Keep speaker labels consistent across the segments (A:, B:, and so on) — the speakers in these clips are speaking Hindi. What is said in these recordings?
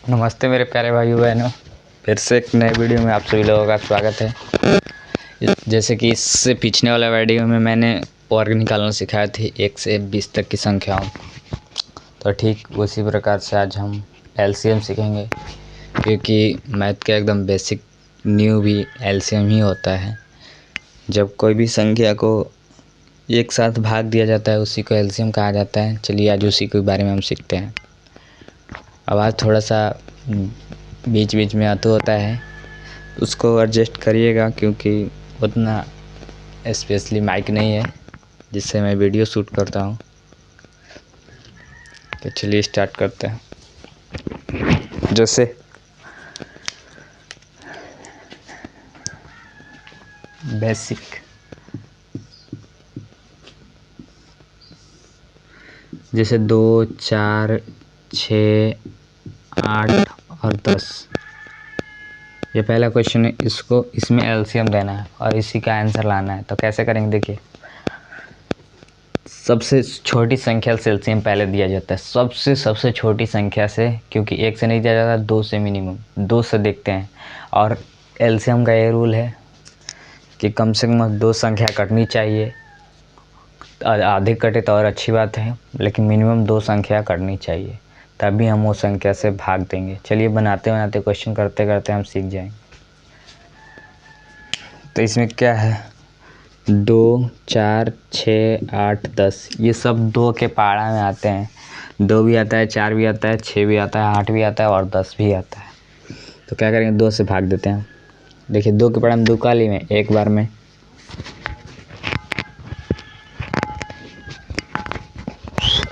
A: नमस्ते मेरे प्यारे भाइयों बहनों, फिर से एक नए वीडियो में आप सभी लोगों का स्वागत है। जैसे कि इससे पिछले वाला वीडियो में मैंने वर्ग निकालना सिखाया थी 1 से 20 तक की संख्याओं, तो ठीक उसी प्रकार से आज हम एलसीएम सीखेंगे, क्योंकि मैथ का एकदम बेसिक न्यू भी एलसीएम ही होता है। जब कोई भी संख्या को एक साथ भाग दिया जाता है उसी को एलसीएम कहा जाता है। चलिए आज उसी के बारे में हम सीखते हैं। आवाज़ थोड़ा सा बीच बीच में आते होता है, उसको एडजस्ट करिएगा, क्योंकि उतना स्पेशली माइक नहीं है जिससे मैं वीडियो शूट करता हूँ। तो चलिए स्टार्ट करते हैं। जैसे बेसिक जैसे 2, 4, 6, 8 और 10, ये पहला क्वेश्चन है। इसमें एलसीएम देना है और इसी का आंसर लाना है। तो कैसे करेंगे, देखिए। सबसे छोटी संख्या से एलसीएम पहले दिया जाता है, सबसे छोटी संख्या से, क्योंकि 1 से नहीं दिया जाता, 2 से मिनिमम, 2 से देखते हैं। और एलसीएम का ये रूल है कि कम से कम 2 संख्या कटनी चाहिए। आधे कटे तो और अच्छी बात है, लेकिन मिनिमम 2 संख्या कटनी चाहिए, तभी हम वो संख्या से भाग देंगे। चलिए बनाते बनाते क्वेश्चन करते करते हम सीख जाएंगे। तो इसमें क्या है, 2, 4, 6, 8, 10, ये सब 2 के पाड़ा में आते हैं। 2 भी आता है, 4 भी आता है, 6 भी आता है, 8 भी आता है और 10 भी आता है। तो क्या करेंगे, 2 से भाग देते हैं। देखिए 2 के पाड़ा में 2 काली में एक बार में,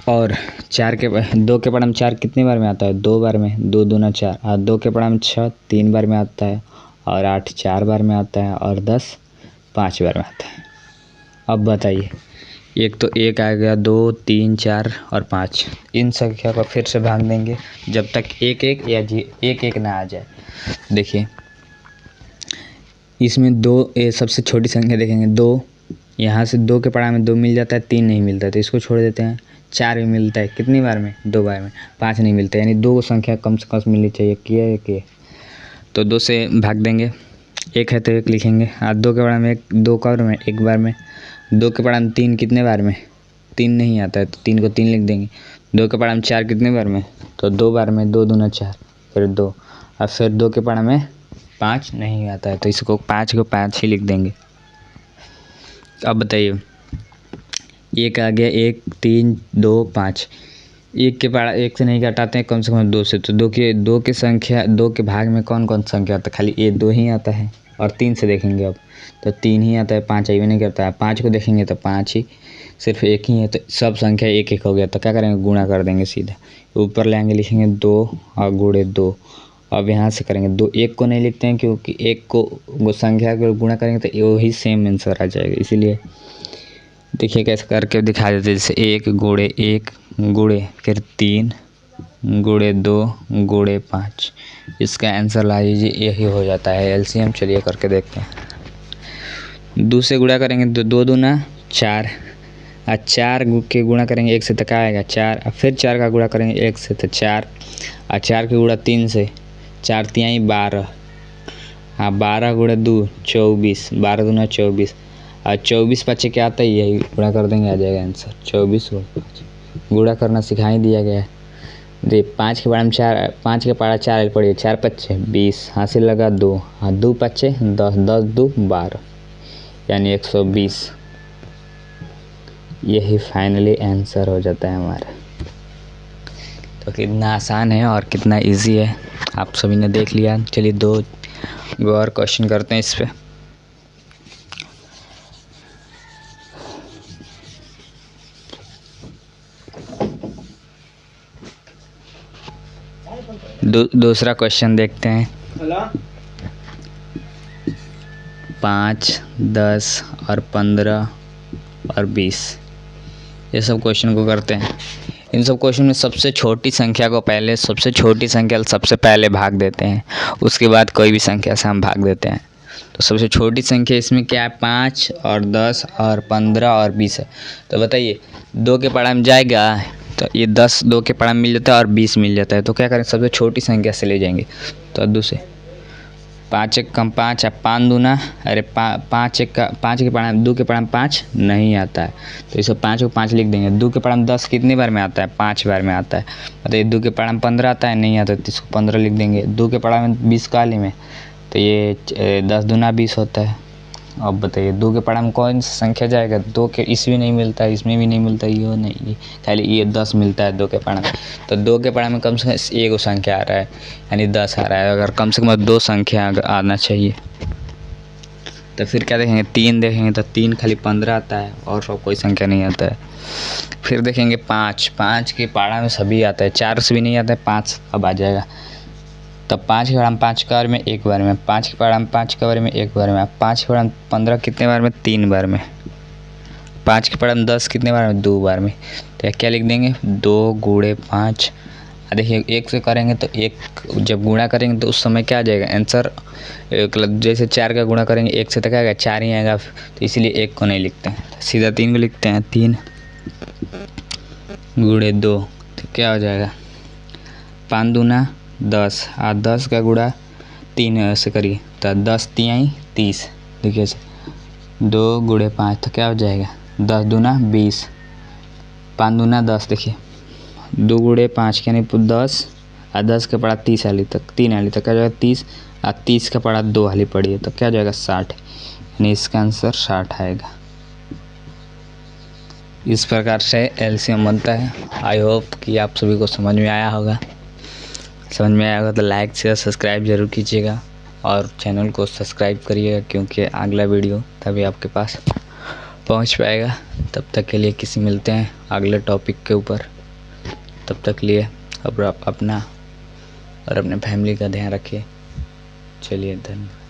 A: और 2 के पाड़ा में 4 कितने बार में आता है, 2 बार में, 2 दूना 4, और 2 के पाड़ा में 6 3 बार में आता है, और 8 4 बार में आता है, और 10 5 बार में आता है। अब बताइए, एक तो 1 आ गया, 2 3 4 और 5, इन संख्या को फिर से भाग देंगे जब तक 1 1 या 1 1 ना आ जाए। देखिए इसमें 2, सबसे छोटी संख्या देखेंगे 2, यहाँ से 2 के पाड़ा में 2 मिल जाता है, 3 नहीं मिलता है तो इसको छोड़ देते हैं। 4 भी मिलता है, कितनी बार में, 2 बार में। 5 नहीं मिलता है, यानी 2 संख्या कम से कम मिलनी चाहिए। किया तो 2 से भाग देंगे। 1 है तो 1 लिखेंगे, और 2 के पाड़ा में 1, 2 बार में, 1 बार में। 2 के पाड़ा में 3 कितने बार में, 3 नहीं आता है तो 3 को 3 लिख देंगे। 2 के पाड़ा में 4 कितने बार में, तो 2 बार में, 2 दूना 4, फिर 2, और फिर 2 के पाड़ा में 5 नहीं आता है तो इसको 5 को 5 ही लिख देंगे। अब बताइए, 1 आ गया, 1 3 2 5, 1 के पाड़ा 1 से नहीं घटाते हैं, कम से कम 2 से। तो 2 की संख्या, 2 के भाग में कौन कौन संख्या आता है, खाली 2 ही आता है। और 3 से देखेंगे अब तो 3 ही आता है, 5 आई भी नहीं करता है। 5 को देखेंगे तो 5 ही, सिर्फ 1 ही है, तो सब संख्या 1 1 हो गया। तो क्या करेंगे, गुणा कर देंगे सीधा, ऊपर ले आएंगे, लिखेंगे 2 और गुणे 2। अब यहाँ से करेंगे 2, 1 को नहीं लिखते हैं, क्योंकि 1 को संख्या को गुणा करेंगे तो वही सेम आंसर आ जाएगा। इसीलिए देखिए कैसे करके दिखा देते हैं। जैसे 1 गुणे 1 गुणे फिर 3 गुणे 2 गुणे 5, इसका आंसर ला लीजिए, यही हो जाता है एलसीएम। चलिए करके देखते हैं। 2 से गुणा करेंगे तो 2 दूना 4, और 4 के गुणा करेंगे 1 से तो क्या आएगा 4, और फिर 4 का गुणा करेंगे 1 से तो 4, और 4 के गुणा 3 से, 4 तिहाई 12, हाँ 12 गुणे 2 24, 12 दूना 24, और 24 5 क्या आता है, यही गुणा कर देंगे, आ जाएगा आंसर 24 और 5। गुणा करना सिखा ही दिया गया है। दे 5 के पाड़ा में 4, 5 के पाड़ा 4 पड़िए, 4 5 20, हासिल लगा 2, हाँ 2 5 10, 10 2 12, यानी 120। यही फाइनली आंसर हो जाता है हमारा। तो कितना आसान है और कितना इजी है आप सभी ने देख लिया। चलिए 2 और क्वेश्चन करते हैं इस पे। दूसरा क्वेश्चन देखते हैं। 5 10 और 15 और 20, ये सब क्वेश्चन को करते हैं। इन सब क्वेश्चन में सबसे छोटी संख्या को पहले, सबसे छोटी संख्या सबसे पहले भाग देते हैं, उसके बाद कोई भी संख्या से हम भाग देते हैं। तो सबसे छोटी संख्या इसमें क्या है, 5 और 10 और 15 और 20 है। तो बताइए 2 के पाड़ा में जाएगा, तो ये 10 2 के पड़ा में मिल जाता है और 20 मिल जाता है। तो क्या करें, सबसे छोटी संख्या से ले जाएंगे। तो 2 से 5 एक कम 5 5 दूना, अरे 5 एक का 5 के पड़ा में 2 के पड़ा में 5 नहीं आता है, तो इसको 5 को 5 लिख देंगे। 2 के पड़ा में 10 कितनी बार में आता है, 5 बार में आता है। मतलब ये 2 के पड़ा में 15 आता है, नहीं आता, तो इसको 15 लिख देंगे। 2 के पड़ा में 20 काली में, तो ये 10 दूना 20 होता है। अब बताइए 2 के पड़ा में कौन सी संख्या जाएगा, 2 के इसमें नहीं मिलता है, इसमें भी नहीं मिलता, ये नहीं, खाली ये 10 मिलता है 2 के पड़ा में। तो 2 के पड़ा में कम से कम एक संख्या आ रहा है, यानी 10 आ रहा है। अगर कम से कम 2 संख्या आना चाहिए। तो फिर क्या देखेंगे, 3 देखेंगे तो 3 खाली 15 आता है और सब कोई संख्या नहीं आता है। फिर देखेंगे 5 के पड़ा में सभी आता है, 4 से भी नहीं आता है, 5 अब आ जाएगा। तब 5 के पड़ा में 5 का बार में 1 बार में, 5 के पड़ा में 5 का बार में 1 बार में, 5 के पड़ा में 15 कितने बार में, 3 बार में। 5 के पड़ा में 10 कितने बार में, 2 बार में। तो क्या लिख देंगे, 2 गुणे 5। देखिए 1 से करेंगे तो 1 जब गुणा करेंगे तो उस समय क्या आ जाएगा आंसर, जैसे 4 का गुणा करेंगे 1 से तो क्या आएगा, 4 ही आएगा। तो इसीलिए 1 को नहीं लिखते हैं, सीधा 3 को लिखते हैं। 3 गुणे 2, तो क्या हो जाएगा, 5 दूना 10, 10 का गुणा 3 से करिए तो 10 3 30। देखिए 2 गुणे 5, तो क्या हो जाएगा, 10 दूना 20, 5 दूना 10। देखिए 2 गुणे 5 के यानी 10, और 10 का पड़ा 30 हाली तक, 3 हाली तक क्या हो जाएगा 30, और 30 का पड़ा 2 हाली पड़ी है, तो क्या हो जाएगा 60, यानी इसका आंसर 60 आएगा। इस प्रकार से एलसीएम बनता है। आई होप कि आप सभी को समझ में आया होगा। समझ में आया होगा तो लाइक शेयर सब्सक्राइब ज़रूर कीजिएगा और चैनल को सब्सक्राइब करिएगा, क्योंकि अगला वीडियो तभी आपके पास पहुंच पाएगा। तब तक के लिए किसी मिलते हैं अगले टॉपिक के ऊपर। तब तक के लिए अपना और अपने फैमिली का ध्यान रखिए। चलिए धन्यवाद।